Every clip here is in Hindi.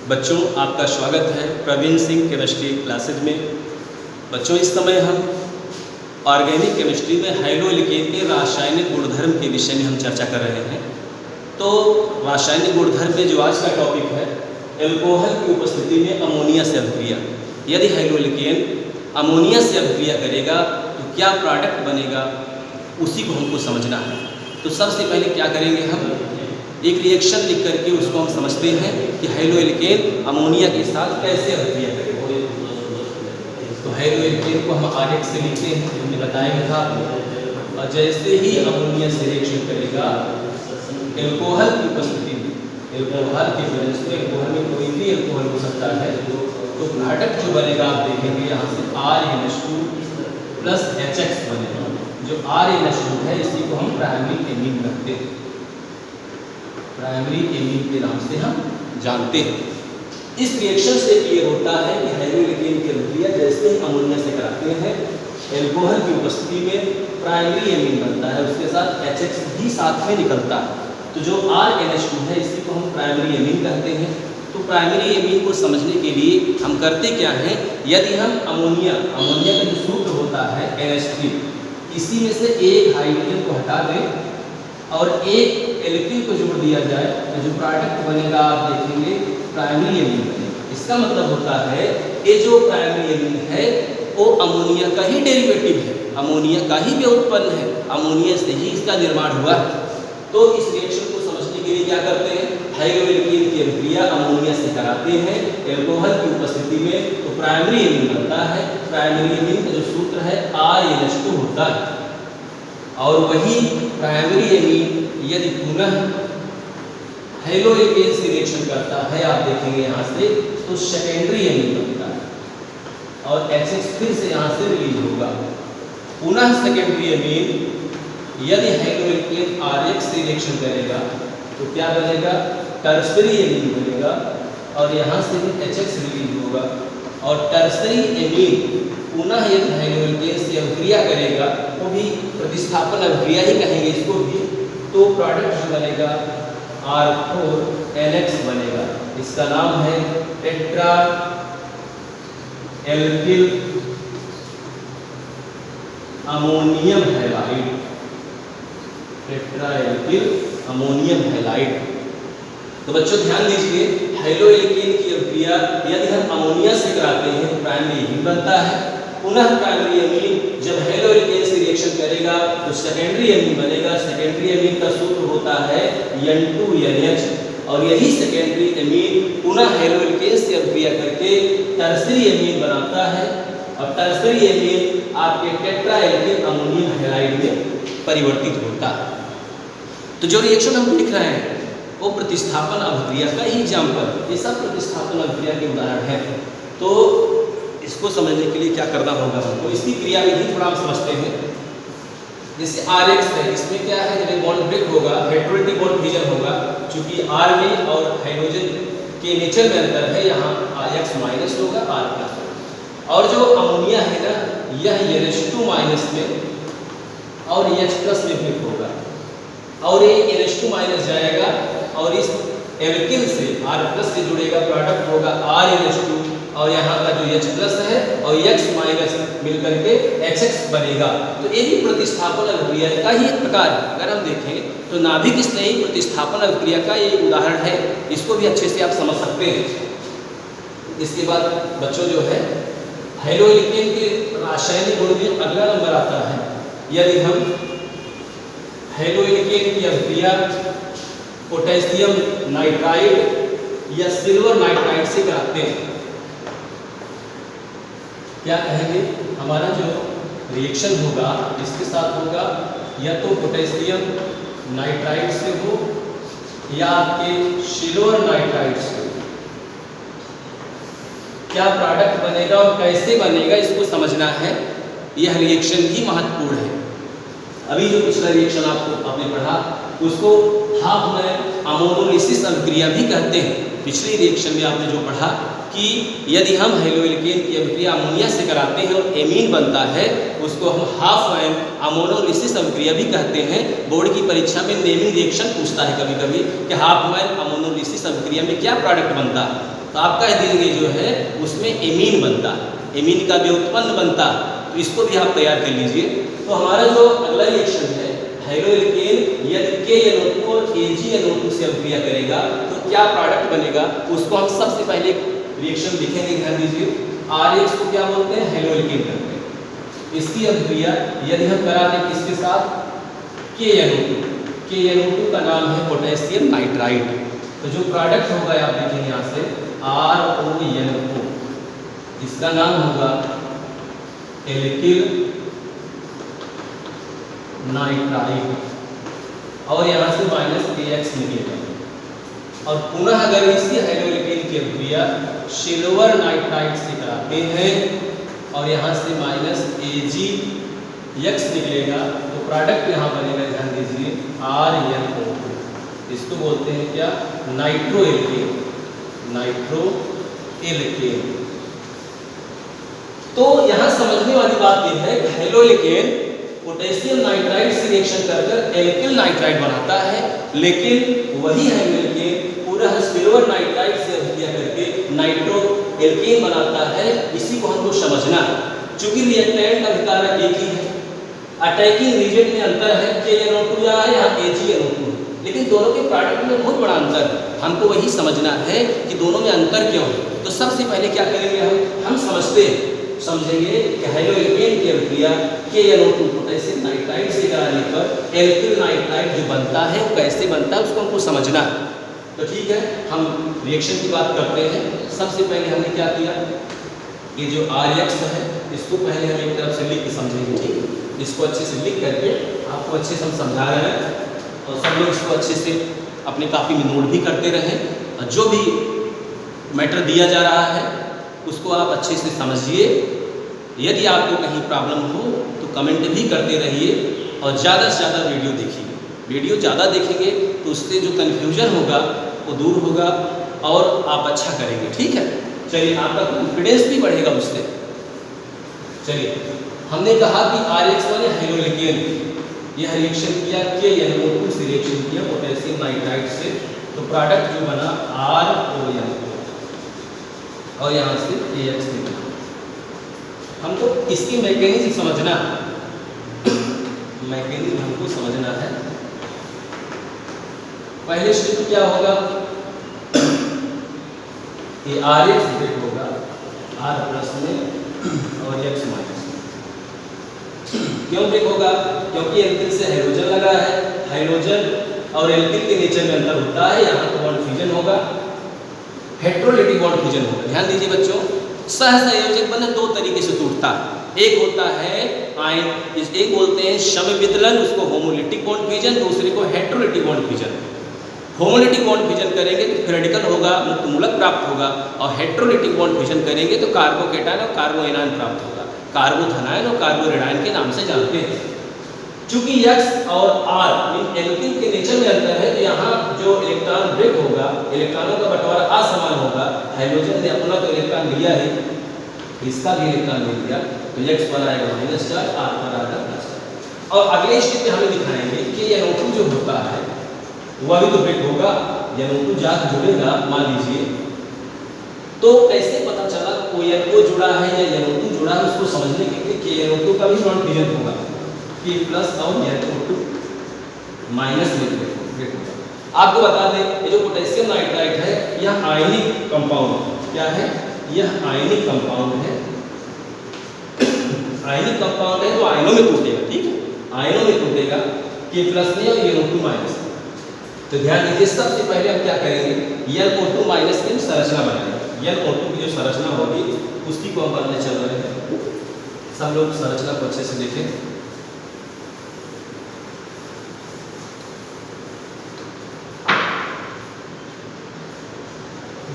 बच्चों, आपका स्वागत है प्रवीण सिंह केमिस्ट्री क्लासेज में। बच्चों, इस समय हम ऑर्गेनिक केमिस्ट्री में हाइड्रोएल्केन के रासायनिक गुणधर्म के विषय में हम चर्चा कर रहे हैं। तो रासायनिक गुणधर्म में जो आज का टॉपिक है, एल्कोहल की उपस्थिति में अमोनिया से अभिक्रिया। यदि हाइड्रोएल्केन अमोनिया से अभिक्रिया करेगा तो क्या प्रोडक्ट बनेगा, उसी को हमको समझना है। तो सबसे पहले क्या करेंगे, हम एक रिएक्शन लिख करके उसको हम समझते हैं कि हाइड्रोएल्केन अमोनिया के साथ कैसे अभिक्रिया करेगा। तो हाइड्रोएल्केन को हम आरेख से लिखते हैं, हमने बताया था। और जैसे ही अमोनिया से रिएक्शन करेगा एल्कोहल की उपस्थिति में, एल्कोहल की वजह से, एल्कोहल में कोई भी एल्कोहल हो सकता है, तो प्रोडक्ट जो बनेगा आप देखेंगे यहाँ से RNH2 प्लस HX बनेगा। जो RNH2 है इसी को हम प्राइमरी एमीन कहते हैं, प्राइमरी एमीन के नाम से हम जानते हैं। इस रिएक्शन से क्लियर होता है कि हाइड्रोएल्केन की अभिक्रिया जैसे ही अमोनिया से कराते हैं, एल्कोहल की उपस्थिति में प्राइमरी एमीन बनता है, उसके साथ HX भी साथ में निकलता है। तो जो RNH2 है इसी को हम प्राइमरी एमीन कहते हैं। तो प्राइमरी एमीन को समझने के लिए हम करते क्या हैं, यदि हम अमोनिया का जो सूत्र होता है NH3, इसी में से एक हाइड्रोजन को हटा दें और एक एल्किल को जोड़ दिया जाए तो जो प्रोडक्ट बनेगा आप देखेंगे प्राइमरी एमीन बनेगा। इसका मतलब होता है ये जो प्राइमरी एमीन है वो अमोनिया का ही डेरिवेटिव है, अमोनिया का ही व्युत्पन्न है, अमोनिया से ही इसका निर्माण हुआ है। तो इस रिएक्शन को समझने के लिए क्या करते हैं, हाइड्रोएल्केन की अभिक्रिया अमोनिया से कराते हैं एल्कोहल की उपस्थिति में, तो प्राइमरी एमीन बनता है। प्राइमरी एमीन का जो सूत्र है RNH2 होता है। और वही प्राइमरी एमीन यदि पुनः हाइड्रोएल्केन से रिएक्शन करता है, आप देखेंगे यहाँ से, तो सेकेंडरी एमीन बनता है और HX फिर से यहाँ से रिलीज होगा। पुनः सेकेंडरी एमीन यदि हाइड्रोएल्केन RX से रिएक्शन करेगा तो क्या बनेगा, टर्सरी एमीन बनेगा और यहाँ से भी HX रिलीज होगा। और टर्सरी एमीन पुनः यदि हाइड्रोएल्केन से अभिक्रिया करेगा, वो भी प्रतिस्थापन अभिक्रिया ही कहेंगे इसको भी, तो प्रोडक्ट जो बनेगा R4NX बनेगा। इसका नाम है tetra alkyl ammonium halide, tetra alkyl ammonium halide. तो बच्चों ध्यान दीजिए, हाइड्रोएल्केन की अभिक्रिया यदि हम अमोनिया से कराते हैं तो प्राइमरी एमीन बनता है। पुनः प्राइमरी एमीन जब हाइड्रोएल्केन से रिएक्शन करेगा तो सेकेंडरी एमीन बनेगा। सेकेंडरी एमीन का सूत्र होता है N2NH और यही सेकेंडरी एमीन पुनः हाइड्रोएल्केन से अभिक्रिया करके टर्सरी एमीन बनाता है और टर्सरी एमीन आपके टेट्रा एल्किल अमोनियम हैलाइड में परिवर्तित होता है। तो जो रिएक्शन हम लिख रहे हैं वो प्रतिस्थापन अभिक्रिया का ही एग्जाम्पल, ये सब प्रतिस्थापन अभिक्रिया के उदाहरण है। तो इसको समझने के लिए क्या करना होगा हमको, इसकी क्रिया विधि थोड़ा हम समझते हैं। जैसे RX है, इसमें क्या है, जब बॉन्ड ब्रेक होगा हेटेरोडेटिक बॉन्ड डिवीजन होगा, चूंकि R में और हाइड्रोजन के नेचर में अंतर है, यहाँ X माइनस होगा, R प्लस होगा। और जो अमोनिया है ना, यह NH2 माइनस में और H प्लस में ब्रेक होगा और ये NH2 माइनस जाएगा और इस एल्किल से R प्लस से जुड़ेगा, प्रोडक्ट होगा RNH2 और यहाँ का जो H प्लस है और X माइनस मिलकर के HX बनेगा। तो ये भी प्रतिस्थापन अभिक्रिया का ही एक प्रकार है। अगर हम देखें तो नाभिक स्नेही प्रतिस्थापन अभिक्रिया का ये उदाहरण है, इसको भी अच्छे से आप समझ सकते हैं। इसके बाद बच्चों जो है हाइड्रोएल्केन के रासायनिक गुण में अगला नंबर आता है। यदि हम हाइड्रोएल्केन की अभिक्रिया पोटेशियम नाइट्राइड या सिल्वर नाइट्राइड से कराते हैं, क्या कहेंगे, हमारा जो रिएक्शन होगा इसके साथ होगा या तो पोटेशियम नाइट्राइड से हो या आपके सिल्वर नाइट्राइड से हो। क्या प्रोडक्ट बनेगा और कैसे बनेगा इसको समझना है, यह रिएक्शन भी महत्वपूर्ण है। अभी जो पिछला रिएक्शन आपने पढ़ा उसको हाफमैन अमोनोलिसिस अभिक्रिया भी कहते हैं। पिछली रिएक्शन में आपने जो पढ़ा कि यदि हम हाइड्रोएल्केन की अभिक्रिया अमोनिया से कराते हैं और एमीन बनता है, उसको हम हाफमैन अमोनोलिसिस अभिक्रिया भी कहते हैं। बोर्ड की परीक्षा में नेमिंग रिएक्शन पूछता है कभी कभी कि हाफमैन अमोनोलिसिस अभिक्रिया में क्या प्रोडक्ट बनता है। तो आप कह देंगे जो है उसमें एमीन बनता है, एमीन का व्युत्पन्न बनता है, तो इसको भी आप तैयार कर लीजिए। तो हमारा जो अगला रिएक्शन है हाइड्रोएल्केन, यदि KNO2 और AgNO2 से अभिक्रिया करेगा तो क्या प्रोडक्ट बनेगा, उसको हम सबसे पहले रिएक्शन लिखेंगे। ध्यान दीजिए, RH को क्या बोलते हैं, हाइड्रोएल्केन करते हैं। इसकी अभिक्रिया यदि हम करा दें किसके साथ, KNO2 का नाम है पोटेशियम नाइट्राइट। तो जो प्रोडक्ट होगा आप देखेंगे यहाँ से RONO, इसका नाम होगा एल्किल नाइट्राइट और यहाँ से -KX निकलेगा। और पुनः अगर इसी हाइड्रोएल्केन की अभिक्रिया सिल्वर नाइट्राइट से कराते हैं और यहाँ से -AgX निकलेगा तो प्रोडक्ट यहाँ बनेगा, ध्यान दीजिए, RNO। इसको बोलते हैं क्या, नाइट्रोएल्केन, नाइट्रोएल्केन। तो यहाँ समझने वाली बात यह है कि हाइड्रोएल्केन पोटेशियम नाइट्राइट से रिएक्शन कर एल्किल नाइट्राइट बनाता है, लेकिन वही हाइड्रोएल्केन पूरा सिल्वर नाइट्राइट से अभिक्रिया करके नाइट्रोएल्केन बनाता है। इसी को हमको समझना है। चूंकि रिएक्टेंट अभिकारक एक ही है, अटैकिंग रीजेंट में अंतर है, KNO2 या AgNO2, लेकिन दोनों के प्रोडक्ट में बहुत बड़ा अंतर है। हमको वही समझना है कि दोनों में अंतर क्यों है। तो सबसे पहले क्या करेंगे, हम समझेंगे कि हाइड्रोएल्केन की अभिक्रिया KNO2 पोटेशियम नाइट्राइट से कराने पर एल्किल नाइट्राइट जो बनता है वो कैसे बनता है, उसको हमको समझना है। तो ठीक है, हम रिएक्शन की बात करते हैं। सबसे पहले हमने क्या किया, ये जो RX है इसको पहले हम एक तरफ से लिख के समझेंगे। ठीक है, इसको अच्छे से लिख करके आपको अच्छे से हम समझा रहे हैं और सब लोग इसको अच्छे से अपनी कॉपी में नोट भी करते रहें। और जो भी मैटर दिया जा रहा है उसको आप अच्छे से समझिए। यदि आपको कहीं प्रॉब्लम हो तो कमेंट भी करते रहिए और ज़्यादा से ज़्यादा वीडियो देखिए। वीडियो ज़्यादा देखेंगे तो उससे जो कन्फ्यूजन होगा वो दूर होगा और आप अच्छा करेंगे। ठीक है, चलिए, आपका कॉन्फिडेंस भी बढ़ेगा उससे। चलिए, हमने कहा कि RX वाले हाइड्रोएल्केन यह रिएक्शन किया, KNO2 से रिएक्शन किया पोटेशियम नाइट्राइट से, तो प्रोडक्ट जो बना RONO और यहाँ से AX निकला। हमको इसकी मैकेनिज्म समझना है, मैकेनिज्म हमको समझना है। पहले स्टेप क्या होगा, ये RH ब्रेक होगा R प्लस में और X माइनस में। क्यों ब्रेक होगा, क्योंकि एल्किल से हाइड्रोजन लगा है, हाइड्रोजन और एल्किल के नेचर में अंतर होता है। यहाँ तो बॉन्ड फ्यूजन होगा, हेट्रोलिटिक बॉन्ड फ्यूजन होगा। ध्यान दीजिए बच्चों, सहसंयोजक बंधन दो तरीके से टूटता है। एक होता है आयन, एक बोलते हैं समविदलन, उसको होमोलिटिक बॉन्ड फ्यूजन, दूसरे को heterolytic bond fusion. Homolytic bond fusion करेंगे तो रेडिकल होगा, मुक्त मूलक प्राप्त होगा, और हेट्रोलिटिक बॉन्ड फ्यूजन करेंगे तो कार्बोकेटायन और कार्बोएनायन प्राप्त होगा। कार्बोधनायन और कार्बोरेडायन के नाम से जानते हैं। चूंकि X और R एल्किल के नेचर में अंतर है, तो यहाँ जो इलेक्ट्रॉन ब्रेक होगा, इलेक्ट्रॉनों का बंटवारा असमान होगा। हाइड्रोजन ने अपना तो इलेक्ट्रॉन लिया है, इसका भी इलेक्ट्रॉन ले लिया, तो X पर आएगा -4, R पर आएगा +4। और अगले स्टेप में हमें दिखाएंगे कि NO2 जो होता है वह भी तो ब्रेक होगा, NO2 जाकर जुड़ेगा। मान लीजिए, तो कैसे पता चला ONO जुड़ा है या NO2 जुड़ा है, उसको समझने के लिए KNO2 का भी बॉन्ड फ्यूजन होगा, K प्लस और NO2 माइनस में ब्रेक होगा। आपको बता दें, ये जो पोटेशियम नाइट्राइट है यह आयनिक कंपाउंड है। क्या है, यह आयनिक कंपाउंड है। आयनिक कंपाउंड है तो आयनों में टूटेगा। ठीक है, आयनों में टूटेगा, K प्लस में और NO2 माइनस में। तो ध्यान दीजिए, सबसे पहले हम क्या करेंगे, NO2 माइनस की संरचना बनाएंगे। NO2 की जो संरचना होगी उसकी को हम बनाने चल रहे हैं। सब लोग संरचना को अच्छे से देखें।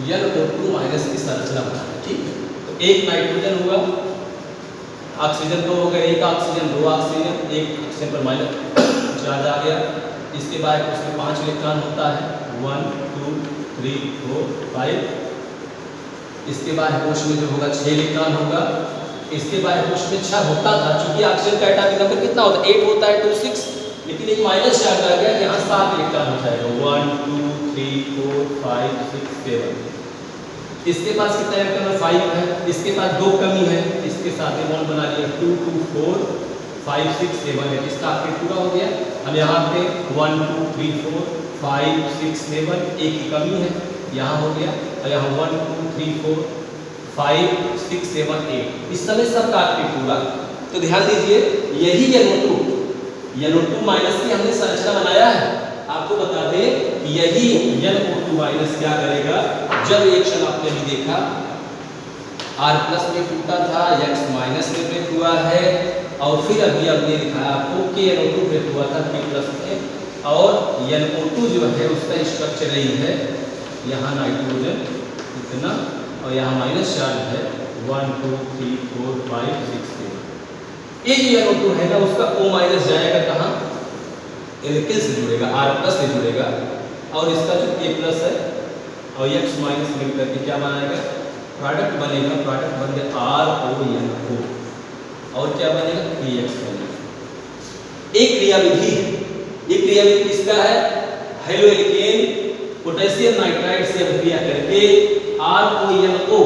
NO2 माइनस की संरचना बनाएंगे। ठीक है, तो एक नाइट्रोजन हुआ, ऑक्सीजन 2 हो गए, एक ऑक्सीजन 2 ऑक्सीजन, एक ऑक्सीजन पर माइनस चार्ज आ गया। इसके बाद उसमें 5 इलेक्ट्रॉन होता है, 1 2 3 4 5। इसके बाद कोश में जो होगा 6 इलेक्ट्रॉन होगा। इसके बाद कोश में 6 होता था, चूंकि ऑक्सीजन का एटॉमिक नंबर कितना होता है, 8 होता है, 2 6, लेकिन एक माइनस चार्ज आ गया, यहाँ 7 इलेक्ट्रॉन हो जाएगा, 1 2 3 4 5 6 7। इसके पास कितना इलेक्ट्रॉन है 5 है, इसके पास 2 कमी है, इसके साथ बॉन्ड बना लिया 2 2 4 5 6 7 है। इसका आपके पूरा हो गया। अब यहाँ पे 1 2 3 4 5 6 7 एक की कमी है, यहाँ हो गया। और यहाँ 1 2 3 4 5 6 7 8 इस समय सब काट के पूरा। तो ध्यान दीजिए यही NO2 माइनस की हमने संरचना बनाया है। आपको बता दें कि यही NO2 माइनस क्या करेगा, जब रिएक्शन आपने भी देखा R प्लस में टूटा था, X माइनस में ब्रेक हुआ है, और फिर अभी हमने दिखाया आपको कि NO2 ब्रेक हुआ था K प्लस में, और NO2 जो है उसका स्ट्रक्चर यही है, यहाँ नाइट्रोजन इतना और यहाँ माइनस चार्ज है 1 2 3 4 5 6 7। ये जो NO2 है ना उसका O माइनस जाएगा कहाँ, एल्किल से जुड़ेगा, R प्लस से जुड़ेगा, और इसका जो K प्लस है और X माइनस मिल करके क्या बनाएगा, प्रोडक्ट बनेगा। प्रोडक्ट बन गया RONO, और क्या बनेगा KX बनेगा। एक क्रियाविधि है, ये क्रियाविधि किसका है, हेलोएल्केन पोटेशियम नाइट्राइड से अभिक्रिया करके RONO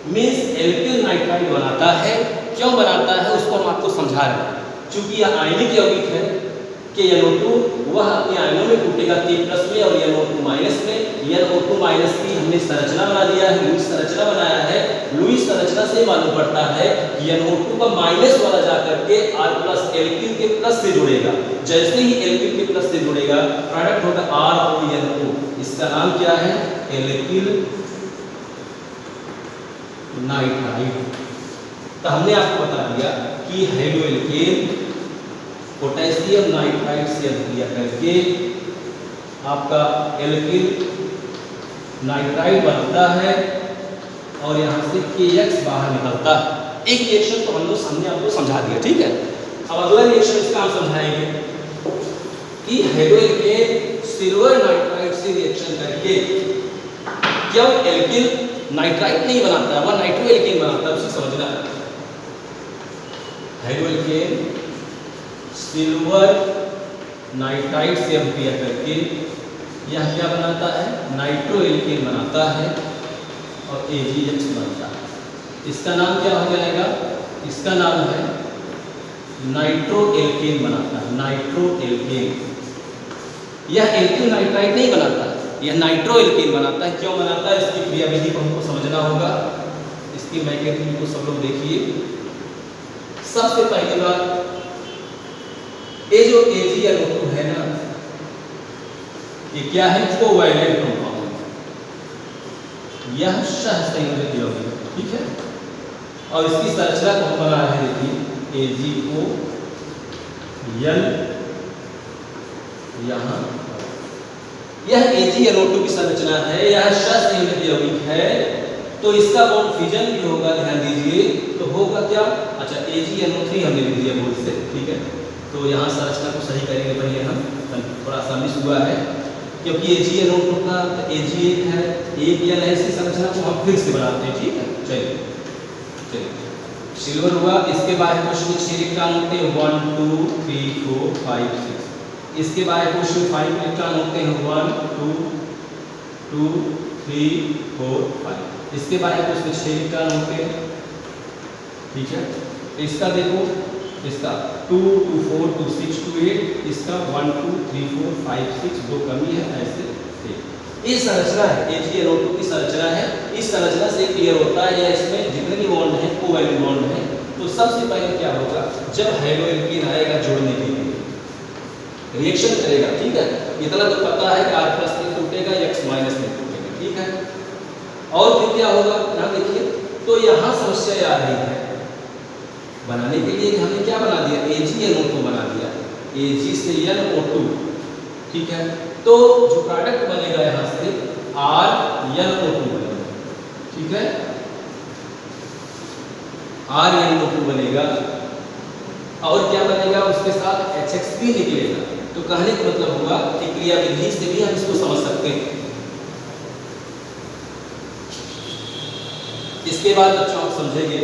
मींस एल्किल नाइट्राइड बनाता है। क्यों बनाता है उसको हम आपको समझा रहे हैं। चूंकि यह आयनिक यौगिक है कि NO2 वह अपने आयनों में टूटेगा K प्लस में और NO2 माइनस में। NO2 माइनस की हमने संरचना बना दिया है, लुईस संरचना बनाया है। लुईस संरचना से मालूम पड़ता है कि NO2 का माइनस वाला जाकर के R प्लस एल्किल के प्लस से जुड़ेगा। जैसे ही एल्किल के प्लस से जुड़ेगा प्रोडक्ट होगा RONO। इसका नाम क्या है, एल्किल नाइट्राइड। तो हमने आपको बता दिया कि हेलोएल्केन पोटेशियम नाइट्राइड से अभिक्रिया करके आपका एल्किल नाइट्राइड बनता है और यहाँ से KX बाहर निकलता है। एक रिएक्शन तो हम लोग सामने आपको समझा दिया, ठीक है। अब अगला रिएक्शन इसका हम समझाएंगे कि हेलोएल्केन सिल्वर नाइट्राइड से रिएक्शन करके क्यों एल्किल नाइट्राइड नहीं बनाता है, वह नाइट्रोएल्केन बनाता है, उसे समझना है। हेलोएल्केन सिल्वर नाइट्राइड से अभिक्रिया करके यह क्या बनाता है, नाइट्रोएल्केन बनाता है और AgX बनता है। इसका नाम क्या हो जाएगा, इसका नाम है नाइट्रोएल्केन बनाता है, नाइट्रोएल्केन। यह एल्किल नाइट्राइड नहीं बनाता, यह नाइट्रोएल्केन बनाता है। क्यों बनाता है, इसकी क्रियाविधि को हमको समझना होगा। इसकी मैकेनिज्म को सब लोग देखिए। सबसे पहली बात, ये जो AgNO2 है ना, ये क्या है, कोवैलेंट कंपाउंड, यह सहसंयोजक यौगिक है, ठीक है। और इसकी संरचना को हम बना रहे हैं, देखिए AgO N यहाँ, यह AgNO2 की संरचना है, यह सहसंयोजक यौगिक है। तो इसका बॉन्ड फिजन भी होगा, ध्यान दीजिए। तो होगा क्या, अच्छा AgNO3 हमने लिख दिया बोर्ड से, ठीक है। तो यहाँ संरचना को सही करेंगे पहले हम, थोड़ा सा मिस हुआ है क्योंकि AgNO2 का Ag1 है, एक N है, इसकी संरचना को हम फिर से बनाते हैं, ठीक है। चलिए सिल्वर हुआ, इसके बाहर क्वेश्चन में 6 इलेक्ट्रॉन होते हैं, 1 2 3 4 5 6। इसके बाहर क्वेश्चन में 5 इलेक्ट्रॉन होते हैं, 1 2 2 3 4 5। इसके बाहर क्वेश्चन में 6 इलेक्ट्रॉन होते हैं, ठीक है। इसका देखो, इसका 2 2 4 2 6 2 8, इसका 1 2 3 4 5 6, 2 कमी है, ऐसे ये संरचना है, AgNO2 की संरचना है। इस संरचना से क्लियर होता है या इसमें जितने भी बॉन्ड हैं कोवैलेंट बॉन्ड हैं। तो सबसे पहले क्या होगा, जब हेलोएल्केन आएगा जोड़ने के लिए रिएक्शन करेगा, ठीक है। इतना तो पता है कि R प्लस में टूटेगा, X माइनस में टूटेगा, ठीक है। और फिर क्या होगा, यहाँ देखिए। तो यहाँ समस्या आ रही है बनाने के लिए, हमने क्या बना दिया, AgNO2 बना दिया, Ag से NO2, ठीक है। तो जो प्रोडक्ट बनेगा यहाँ से RNO2 बनेगा, ठीक है। RNO2 बनेगा और क्या बनेगा, उसके साथ HX भी निकलेगा। तो कहने का मतलब हुआ कि क्रियाविधि से भी हम इसको समझ सकते हैं। इसके बाद बच्चों आप समझेंगे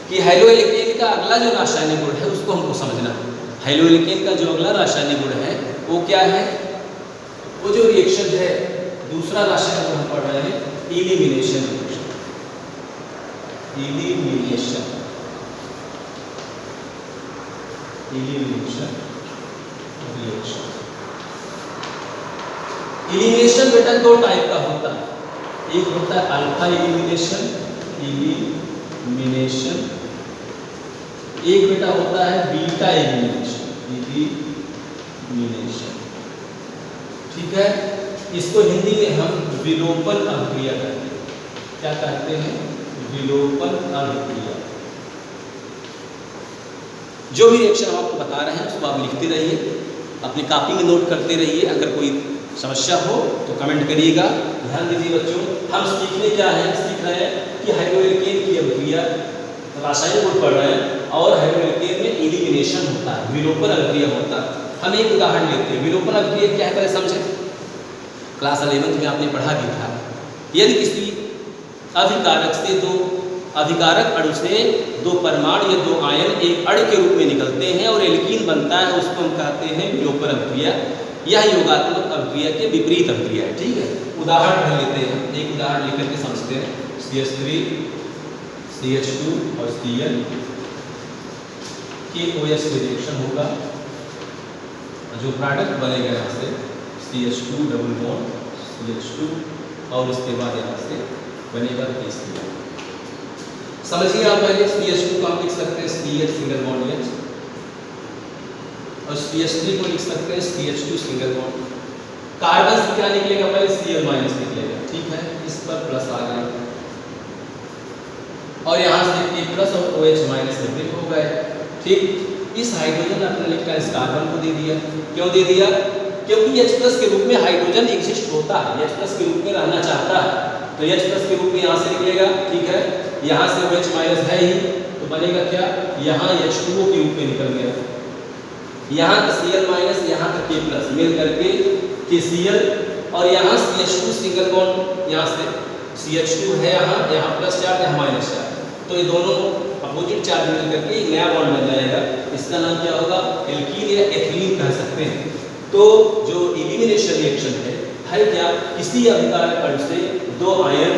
कि हेलोएल्केन का अगला जो रासायनिक गुण है उसको हमको समझना है। हेलोएल्केन का जो अगला रासायनिक गुण है वो क्या है, वो जो रिएक्शन है, दूसरा रासायनिक गुण हम पढ़ रहे हैं elimination reaction, elimination reaction. Elimination बेटा दो टाइप का होता है, एक होता है अल्फा इलिमिनेशन, एक बेटा होता है बीटा इलिमिनेशन। ठीक है, इसको हिंदी में हम विलोपन अभिक्रिया कहते हैं। क्या कहते हैं? विलोपन अभिक्रिया। जो भी रिएक्शन हम आपको बता रहे हैं उसको आप लिखते रहिए, अपनी कॉपी में नोट करते रहिए। अगर कोई समस्या हो तो कमेंट करिएगा। ध्यान दीजिए बच्चों, हम सीखने क्या है, सीख रहे हैं कि हाइड्रोएल्केन की अभिक्रिया, रासायनिक गुण पढ़ रहे हैं, और हाइड्रोएल्केन में इलिमिनेशन होता है, विलोपन अभिक्रिया होता है। हम एक उदाहरण लेते हैं। विलोपन अभिक्रिया क्या है पहले समझे। क्लास 11th में आपने पढ़ा भी था। यदि किसी अभिकारक से अभिकारक अणु से दो परमाणु या दो आयन एक अणु के रूप में निकलते हैं और एल्कीन बनता है, उसको हम कहते हैं विलोपन अभिक्रिया। यह योगात्मक अभिक्रिया के विपरीत अभिक्रिया है। ठीक है, उदाहरण लेते हैं, एक उदाहरण लेकर के समझते हैं। CH3 CH2 और Cl के OH से रिएक्शन होगा, जो प्रोडक्ट बनेगा यहाँ से CH2 डबल बॉन्ड CH2, और इसके बाद यहाँ से बनेगा KCl। समझिए आप पहले CH2 को हम लिख सकते हैं CH सिंगल बॉन्ड H, और CH3 को लिख सकते हैं CH2 सिंगल बॉन्ड। कार्बन से क्या निकलेगा? पहले Cl माइनस निकलेगा। ठीक है, इस पर प्लस आ गया, और यहाँ से K प्लस और OH माइनस ब्रेक हो गए। ठीक, इस हाइड्रोजन अपने इलेक्ट्रॉन इस कार्बन को दे दिया। क्यों दे दिया? क्योंकि H प्लस के रूप में हाइड्रोजन एग्जिस्ट होता है, H प्लस के रूप में रहना चाहता है, तो H प्लस के रूप में यहाँ से निकलेगा। ठीक है, यहाँ से OH माइनस है ही, तो बनेगा क्या? यहाँ H2O के रूप में निकल गया। यहाँ का Cl माइनस, यहाँ का K प्लस मिल करके KCl, और यहाँ CH2 सिंगल बॉन्ड, यहाँ से CH2 है, यहाँ प्लस चार्ज, यहाँ माइनस चार्ज, तो ये दोनों अपोजिट चार्ज मिल करके एक नया बॉन्ड बन जाएगा। इसका नाम क्या होगा? एल्कीन या एथिलीन कह सकते हैं। तो जो इलिमिनेशन रिएक्शन है क्या? किसी अभिकारक अणु से दो आयन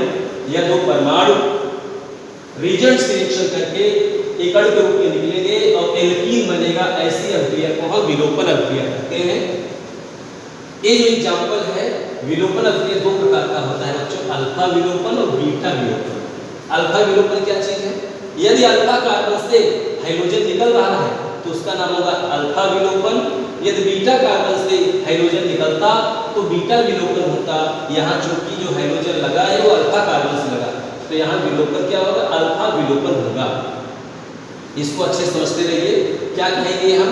या दो परमाणु रिएजेंट्स रिएक्शन करके एक अणु के रूप में निकलेंगे और एल्कीन बनेगा। ऐसी अभिक्रिया को हम विलोपन अभिक्रिया कहते हैं। ये जो एग्जाम्पल है, विलोपन अभिक्रिया दो प्रकार का होता है बच्चों, अल्फा विलोपन और बीटा विलोपन। अल्फा विलोपन क्या चीज है? यदि अल्फा कार्बन से हाइड्रोजन निकल रहा है तो उसका नाम होगा अल्फा विलोपन। यदि बीटा कार्बन से हाइड्रोजन निकलता तो बीटा विलोपन होता। यहाँ चूंकि जो हाइड्रोजन लगा है वो अल्फा कार्बन से लगा, तो यहाँ विलोपन क्या होगा? अल्फा विलोपन होगा। इसको अच्छे समझते रहिए। क्या कहेंगे हम?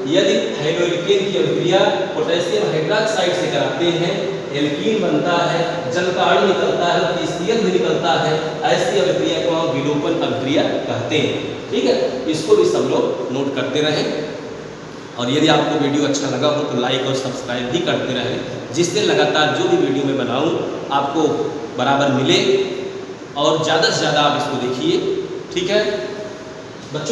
यदि हाइड्रोएल्केन की अभिक्रिया पोटेशियम हाइड्रोक्साइड से कराते हैं, एल्कीन बनता है, जल का अणु निकलता है, KCl भी निकलता है, ऐसी अभिक्रिया को हम विलोपन अभिक्रिया कहते हैं। ठीक है, इसको भी सब लोग नोट करते रहें। और यदि आपको वीडियो अच्छा लगा हो तो लाइक और सब्सक्राइब भी करते रहें, जिससे लगातार जो भी वीडियो मैं बनाऊँ आपको बराबर मिले, और ज़्यादा से ज़्यादा आप इसको देखिए। ठीक है।